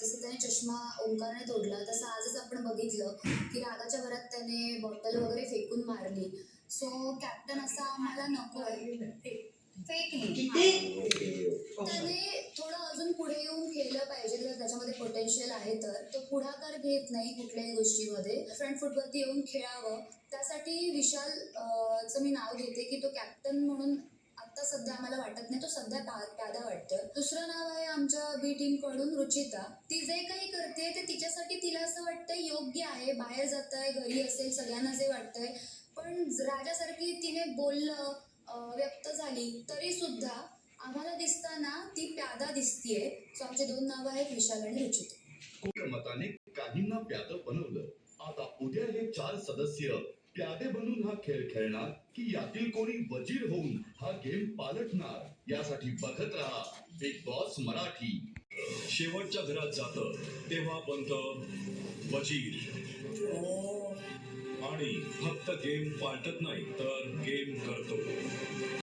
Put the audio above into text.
जसं त्याने चष्मा ओंकारने तोडला, तसं आजच आपण बघितलं की रागाच्या भरात त्याने बॉटल वगैरे फेकून मारली. सो कॅप्टन असा आम्हाला नको आहे. फेकली. त्याने थोडं अजून पुढे येऊन खेळलं पाहिजे जर त्याच्यामध्ये पोटेन्शियल आहे तर. तो पुढाकार घेत नाही कुठल्याही गोष्टीमध्ये. फ्रंट फुटवरती येऊन खेळावं. त्यासाठी विशाल चं मी नाव घेते की तो कॅप्टन म्हणून आत्ता सध्या आम्हाला वाटत नाही, तो सध्या प्यादा वाटतं. दुसरं नाव आहे आमच्या बी टीमकडून रुचिता. ती जे काही करते ते तिच्यासाठी तिला असं वाटतंय योग्य आहे. बाहेर जात आहे, घरी असेल, सगळ्यांना जे वाटतंय. पण राजासारखी तिने बोललं, व्यक्त झाली तरी सुद्धा आम्हाला दिसताना ती प्यादा दिसतीये. सो आमचे 2 नावं आहेत, विशाल आणि रुचिता. मताने काहींना प्यादं बनवलं. आता उद्या हे 4 सदस्य प्यादे बनून हा खेळ खेळणार की यातील कोणी वजीर होऊन हा गेम पालटणार यासाठी बघत राहा बिग बॉस मराठी. शेवटच्या घरात जातं तेव्हा बनतं वजीर, आणि फक्त गेम पालटत नाही तर गेम करतो.